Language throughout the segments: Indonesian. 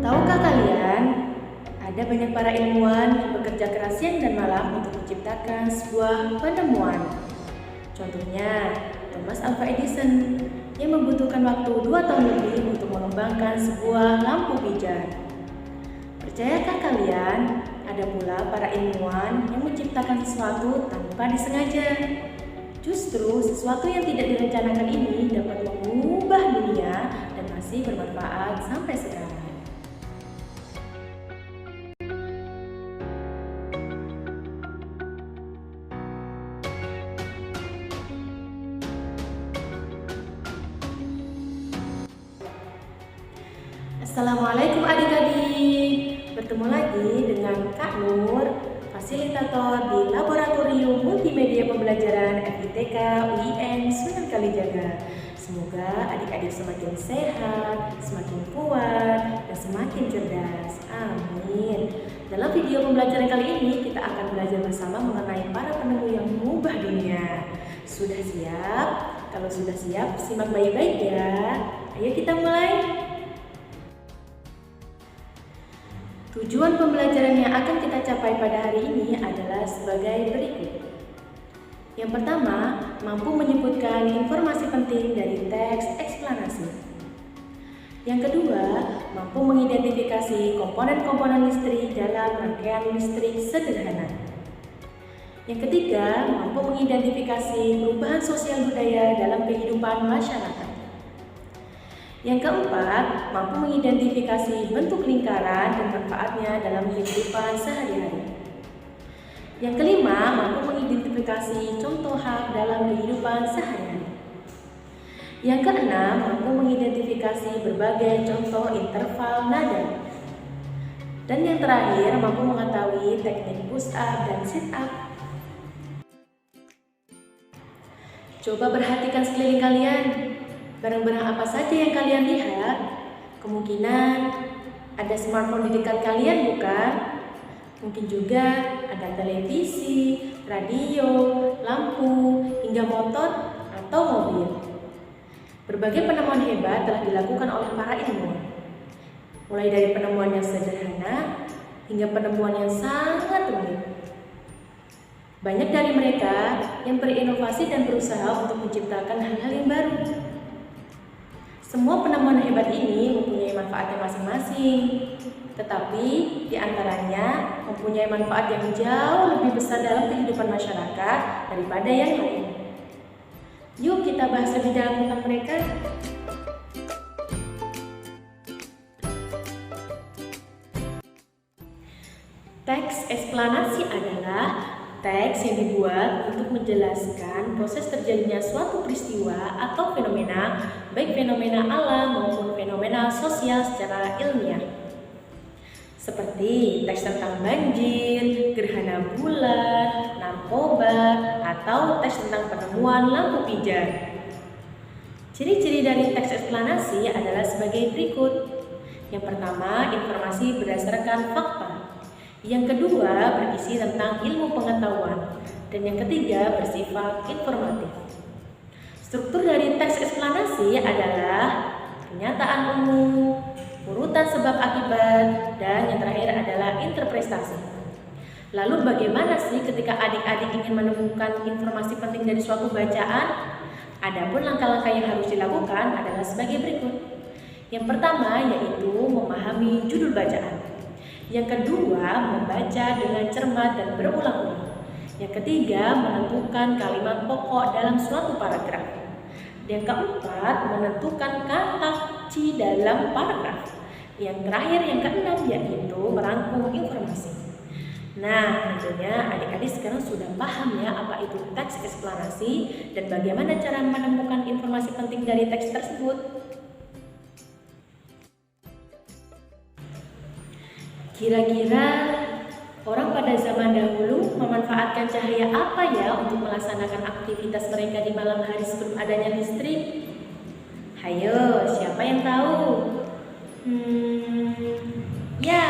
Tahukah kalian, ada banyak para ilmuwan yang bekerja keras siang dan malam untuk menciptakan sebuah penemuan. Contohnya, Thomas Alva Edison yang membutuhkan waktu 2 tahun lebih untuk mengembangkan sebuah lampu pijar. Percayakah kalian, ada pula para ilmuwan yang menciptakan sesuatu tanpa disengaja? Justru sesuatu yang tidak direncanakan ini dapat mengubah dunia dan masih bermanfaat sampai sekarang. Assalamualaikum adik-adik. Bertemu lagi dengan Kak Nur, fasilitator di Laboratorium Multimedia Pembelajaran FITK UIN Sunan Kalijaga. Semoga adik-adik semakin sehat, semakin kuat, dan semakin cerdas. Amin. Dalam video pembelajaran kali ini, kita akan belajar bersama mengenai para penemu yang mengubah dunia. Sudah siap? Kalau sudah siap, simak baik-baik ya. Ayo kita mulai. Tujuan pembelajaran yang akan kita capai pada hari ini adalah sebagai berikut. Yang pertama, mampu menyebutkan informasi penting dari teks eksplanasi. Yang kedua, mampu mengidentifikasi komponen-komponen listrik dalam rangkaian listrik sederhana. Yang ketiga, mampu mengidentifikasi perubahan sosial budaya dalam kehidupan masyarakat. Yang keempat, mampu mengidentifikasi bentuk lingkaran dan manfaatnya dalam kehidupan sehari-hari. Yang kelima, mampu mengidentifikasi contoh hak dalam kehidupan sehari-hari. Yang keenam, mampu mengidentifikasi berbagai contoh interval nada. Dan yang terakhir, mampu mengetahui teknik push up dan sit up. Coba perhatikan sekeliling kalian. Barang-barang apa saja yang kalian lihat? Kemungkinan ada smartphone di dekat kalian, bukan? Mungkin juga ada televisi, radio, lampu, hingga motor atau mobil. Berbagai penemuan hebat telah dilakukan oleh para ilmuwan. Mulai dari penemuan yang sederhana hingga penemuan yang sangat rumit. Banyak dari mereka yang berinovasi dan berusaha untuk menciptakan hal-hal yang baru. Semua penemuan hebat ini mempunyai manfaatnya masing-masing, tetapi di antaranya mempunyai manfaat yang jauh lebih besar dalam kehidupan masyarakat daripada yang lain. Yuk kita bahas lebih dalam tentang mereka. Teks eksplanasi adalah teks yang dibuat untuk menjelaskan proses terjadinya suatu peristiwa atau fenomena, baik fenomena alam maupun fenomena sosial secara ilmiah. Seperti teks tentang banjir, gerhana bulan, narkoba, atau teks tentang penemuan lampu pijar. Ciri-ciri dari teks eksplanasi adalah sebagai berikut. Yang pertama, informasi berdasarkan fakta. Yang kedua, berisi tentang ilmu pengetahuan. Dan yang ketiga, bersifat informatif. Struktur dari teks eksplanasi adalah pernyataan umum, urutan sebab akibat, dan yang terakhir adalah interpretasi. Lalu bagaimana sih ketika adik-adik ingin menemukan informasi penting dari suatu bacaan? Adapun langkah-langkah yang harus dilakukan adalah sebagai berikut. Yang pertama yaitu memahami judul bacaan. Yang kedua, membaca dengan cermat dan berulang-ulang. Yang ketiga, menentukan kalimat pokok dalam suatu paragraf. Yang keempat, menentukan kata kunci dalam paragraf. Yang terakhir, yang keenam, yaitu merangkum informasi. Nah, tentunya adik-adik sekarang sudah paham ya apa itu teks eksplanasi dan bagaimana cara menemukan informasi penting dari teks tersebut. Kira-kira orang pada zaman dahulu memanfaatkan cahaya apa ya untuk melaksanakan aktivitas mereka di malam hari sebelum adanya listrik? Hayo, siapa yang tahu? Ya,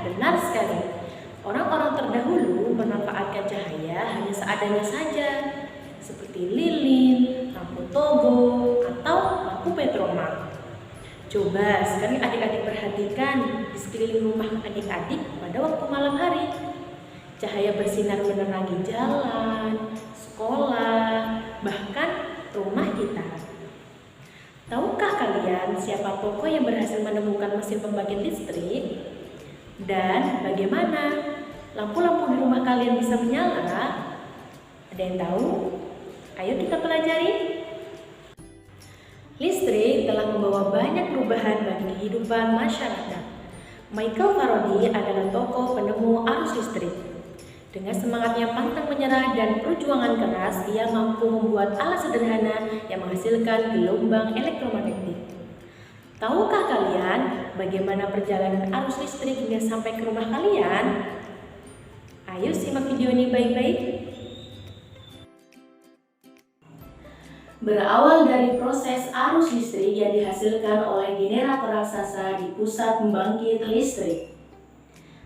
benar sekali. Orang-orang terdahulu memanfaatkan cahaya hanya seadanya saja, seperti lilin, lampu togo, Coba sekali adik-adik perhatikan di sekeliling rumah adik-adik pada waktu malam hari. Cahaya bersinar menerangi jalan, sekolah, bahkan rumah kita. Tahukah kalian siapa tokoh yang berhasil menemukan mesin pembangkit listrik? Dan bagaimana lampu-lampu di rumah kalian bisa menyala? Ada yang tahu? Ayo kita pelajari. Listrik telah membawa banyak perubahan bagi kehidupan masyarakat. Michael Faraday adalah tokoh penemu arus listrik. Dengan semangatnya pantang menyerah dan perjuangan keras, ia mampu membuat alat sederhana yang menghasilkan gelombang elektromagnetik. Tahukah kalian bagaimana perjalanan arus listrik hingga sampai ke rumah kalian? Ayo simak video ini baik-baik. Berawal dari proses arus listrik yang dihasilkan oleh generator raksasa di pusat pembangkit listrik.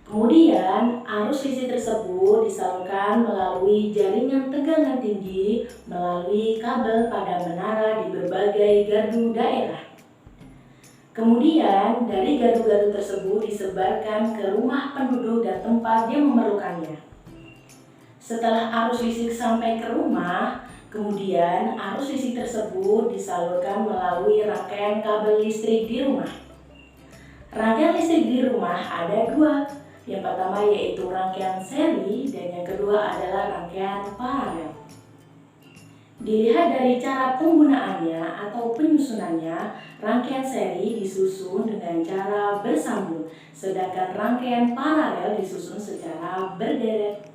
Kemudian, arus listrik tersebut disalurkan melalui jaringan tegangan tinggi melalui kabel pada menara di berbagai gardu daerah. Kemudian, dari gardu-gardu tersebut disebarkan ke rumah penduduk dan tempat yang memerlukannya. Setelah arus listrik sampai ke rumah, kemudian arus listrik tersebut disalurkan melalui rangkaian kabel listrik di rumah. Rangkaian listrik di rumah ada dua. Yang pertama yaitu rangkaian seri dan yang kedua adalah rangkaian paralel. Dilihat dari cara penggunaannya atau penyusunannya, rangkaian seri disusun dengan cara bersambung, sedangkan rangkaian paralel disusun secara berderet.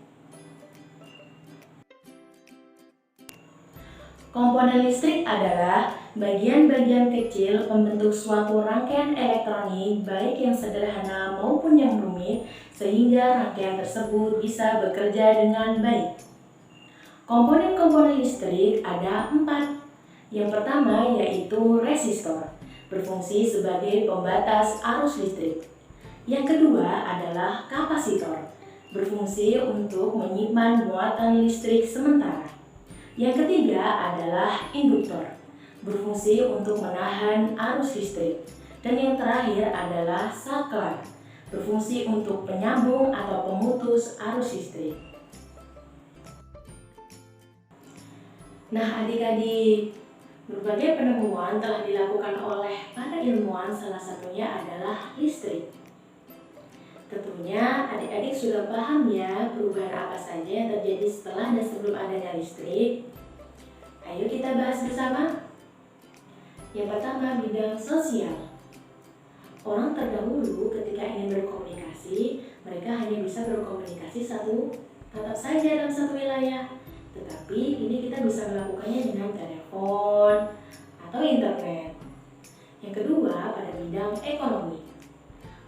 Komponen listrik adalah bagian-bagian kecil pembentuk suatu rangkaian elektronik baik yang sederhana maupun yang rumit sehingga rangkaian tersebut bisa bekerja dengan baik. Komponen-komponen listrik ada 4. Yang pertama yaitu resistor, berfungsi sebagai pembatas arus listrik. Yang kedua adalah kapasitor, berfungsi untuk menyimpan muatan listrik sementara. Yang ketiga adalah induktor, berfungsi untuk menahan arus listrik. Dan yang terakhir adalah saklar, berfungsi untuk penyambung atau pemutus arus listrik. Nah adik-adik, berbagai penemuan telah dilakukan oleh para ilmuwan, salah satunya adalah listrik. Tentunya adik-adik sudah paham ya perubahan apa saja yang terjadi setelah dan sebelum adanya listrik. Ayo kita bahas bersama. Yang pertama, bidang sosial. Orang terdahulu ketika ingin berkomunikasi, mereka hanya bisa berkomunikasi satu tatap saja dalam satu wilayah. Tetapi ini kita bisa melakukannya dengan telepon atau internet. Yang kedua, pada bidang ekonomi.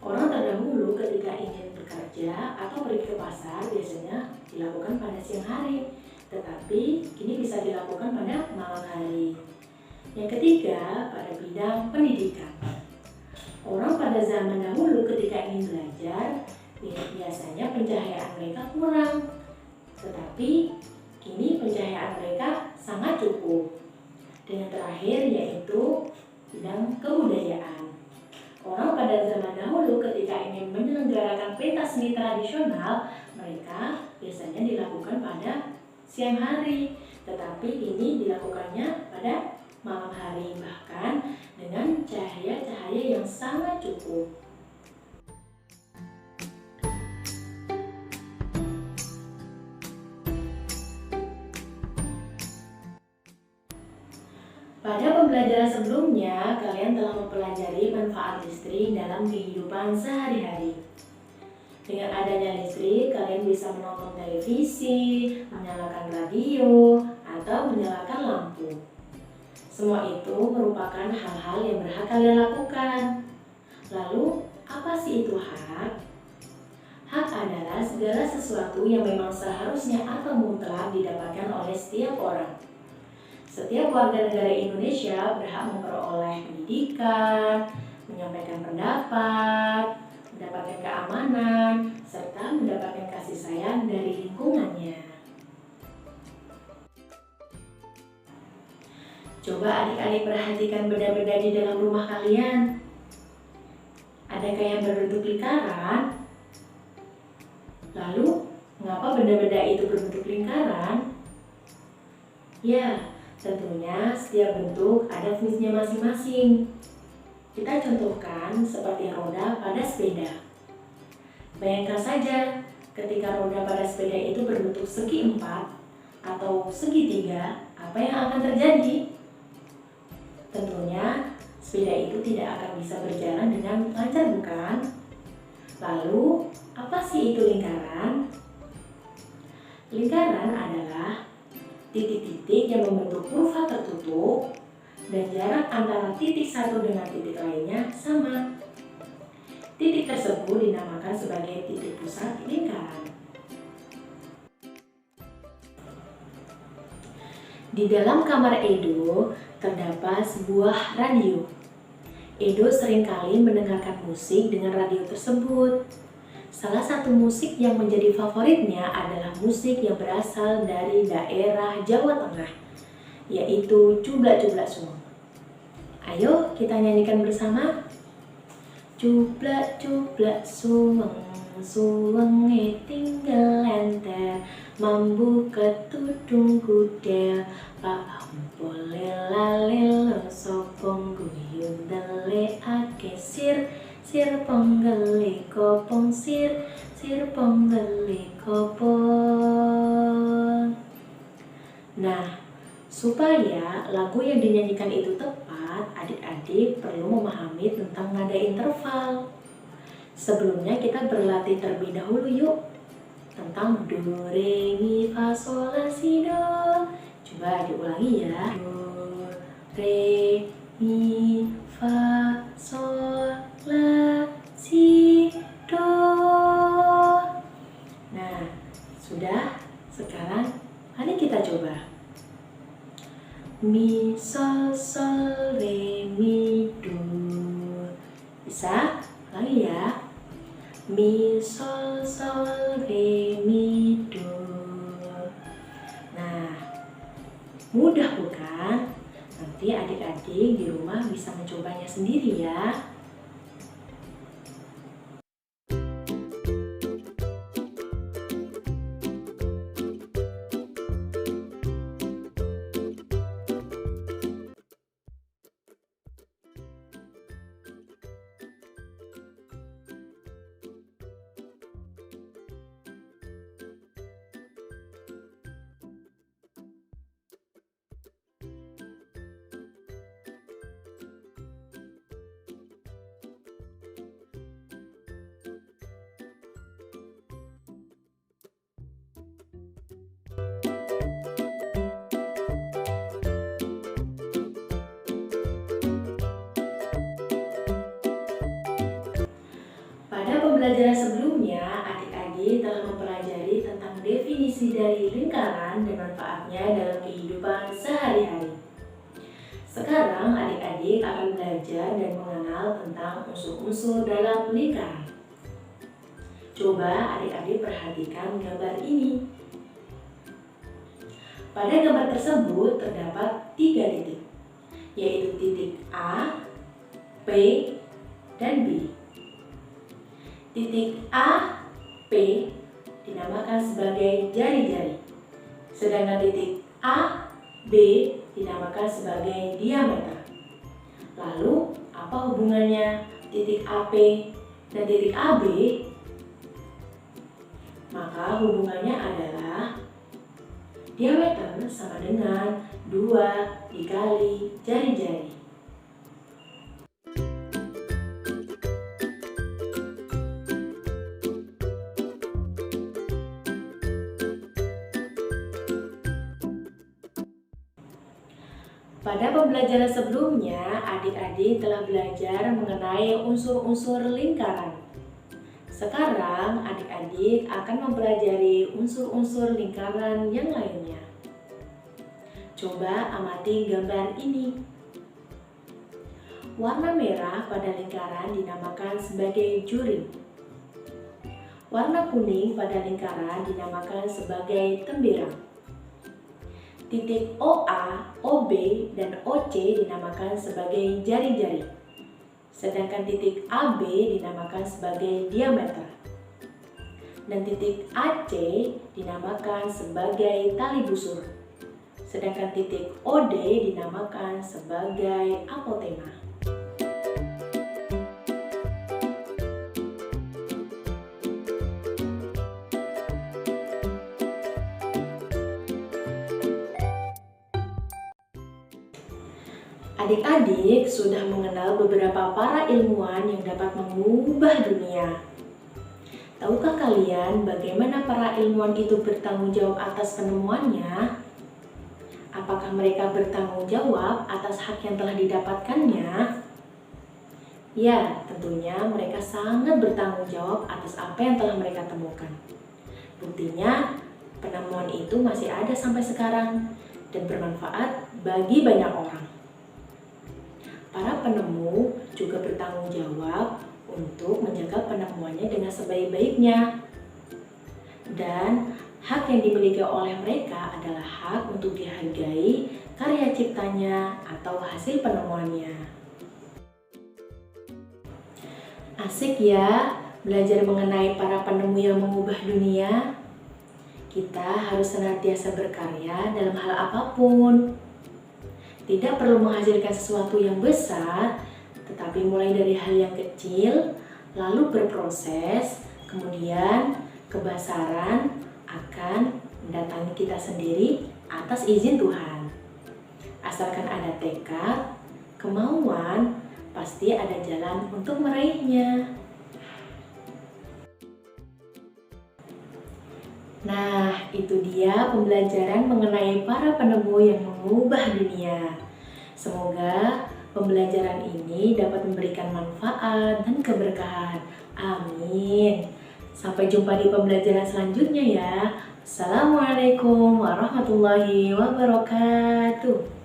Orang terdahulu ketika ingin bekerja atau pergi ke pasar biasanya dilakukan pada siang hari, tetapi kini bisa dilakukan pada malam hari. Yang ketiga, pada bidang pendidikan. Orang pada zaman dahulu ketika ingin belajar, biasanya pencahayaan mereka kurang, tetapi kini pencahayaan mereka sangat cukup. Dan yang terakhir yaitu bidang kebudayaan. Orang pada zaman dahulu ketika ingin menyelenggarakan pentas seni tradisional, mereka biasanya dilakukan pada siang hari, tetapi ini dilakukannya pada malam hari, bahkan dengan cahaya-cahaya yang sangat cukup. Pada pembelajaran sebelumnya, kalian telah mempelajari manfaat listrik dalam kehidupan sehari-hari. Dengan adanya listrik, kalian bisa menonton televisi, menyalakan radio, atau menyalakan lampu. Semua itu merupakan hal-hal yang berhak kalian lakukan. Lalu, apa sih itu hak? Hak adalah segala sesuatu yang memang seharusnya atau mutlak didapatkan oleh setiap orang. Setiap warga negara Indonesia berhak memperoleh pendidikan, menyampaikan pendapat, mendapatkan keamanan, serta mendapatkan kasih sayang dari lingkungannya. Coba adik-adik perhatikan benda-benda di dalam rumah kalian. Mereka yang berbentuk lingkaran. Lalu, mengapa benda-benda itu berbentuk lingkaran? Ya, tentunya setiap bentuk ada fungsinya masing-masing. Kita contohkan seperti roda pada sepeda. Bayangkan saja, ketika roda pada sepeda itu berbentuk segi 4 atau segitiga, apa yang akan terjadi? Tentunya, sepeda itu tidak akan bisa berjalan dengan lancar, bukan? Lalu, apa sih itu lingkaran? Lingkaran adalah titik-titik yang membentuk kurva tertutup dan jarak antara titik satu dengan titik lainnya sama. Titik tersebut dinamakan sebagai titik pusat lingkaran. Di dalam kamar Edo terdapat sebuah radio. Edo seringkali mendengarkan musik dengan radio tersebut. Salah satu musik yang menjadi favoritnya adalah musik yang berasal dari daerah Jawa Tengah, yaitu Cublak-Cublak Suweng. Ayo kita nyanyikan bersama. Cublak-cublak suweng, suwenge tinggal enter, mambu ketudung gudel, pak boleh lalelo sopong guyun dele ake sir, sir ponggele kopong sir, sir ponggele kopong. Nah, supaya lagu yang dinyanyikan itu tepat, adik-adik perlu memahami tentang nada interval. Sebelumnya kita berlatih terlebih dahulu yuk tentang do, re, mi, fa, sol, la, si, do. Coba diulangi ya. Do, re, mi, fa, sol, la, si, do. Nah, sudah? Sekarang mari kita coba. Mi, sol, sol, re, mi, do. Bisa? Lagi ya. Mi, sol, sol, re, mi, do. Nah, mudah bukan? Nanti adik-adik di rumah bisa mencobanya sendiri ya. Pada pembelajaran sebelumnya, adik-adik telah mempelajari tentang definisi dari lingkaran dan manfaatnya dalam kehidupan sehari-hari. Sekarang adik-adik akan belajar dan mengenal tentang unsur-unsur dalam lingkaran. Coba adik-adik perhatikan gambar ini. Pada gambar tersebut terdapat 3 titik, yaitu titik A, P, dan B. Titik A, P dinamakan sebagai jari-jari, sedangkan titik A, B dinamakan sebagai diameter. Lalu, apa hubungannya titik AP dan titik AB? Maka hubungannya adalah diameter sama dengan 2 dikali jari-jari. Pada pembelajaran sebelumnya, adik-adik telah belajar mengenai unsur-unsur lingkaran. Sekarang, adik-adik akan mempelajari unsur-unsur lingkaran yang lainnya. Coba amati gambar ini. Warna merah pada lingkaran dinamakan sebagai juring. Warna kuning pada lingkaran dinamakan sebagai temberang. Titik OA, OB, dan OC dinamakan sebagai jari-jari. Sedangkan titik AB dinamakan sebagai diameter. Dan titik AC dinamakan sebagai tali busur. Sedangkan titik OD dinamakan sebagai apotema. Adik-adik sudah mengenal beberapa para ilmuwan yang dapat mengubah dunia. Tahukah kalian bagaimana para ilmuwan itu bertanggung jawab atas penemuannya? Apakah mereka bertanggung jawab atas hak yang telah didapatkannya? Ya, tentunya mereka sangat bertanggung jawab atas apa yang telah mereka temukan. Buktinya, penemuan itu masih ada sampai sekarang dan bermanfaat bagi banyak orang. Para penemu juga bertanggung jawab untuk menjaga penemuannya dengan sebaik-baiknya. Dan hak yang dimiliki oleh mereka adalah hak untuk dihargai karya ciptanya atau hasil penemuannya. Asik ya, belajar mengenai para penemu yang mengubah dunia. Kita harus senantiasa berkarya dalam hal apapun. Tidak perlu menghasilkan sesuatu yang besar, tetapi mulai dari hal yang kecil, lalu berproses, kemudian kebesaran akan mendatangi kita sendiri atas izin Tuhan. Asalkan ada tekad, kemauan, pasti ada jalan untuk meraihnya. Nah, itu dia pembelajaran mengenai para penemu yang mengubah dunia. Semoga pembelajaran ini dapat memberikan manfaat dan keberkahan. Amin. Sampai jumpa di pembelajaran selanjutnya ya. Assalamualaikum warahmatullahi wabarakatuh.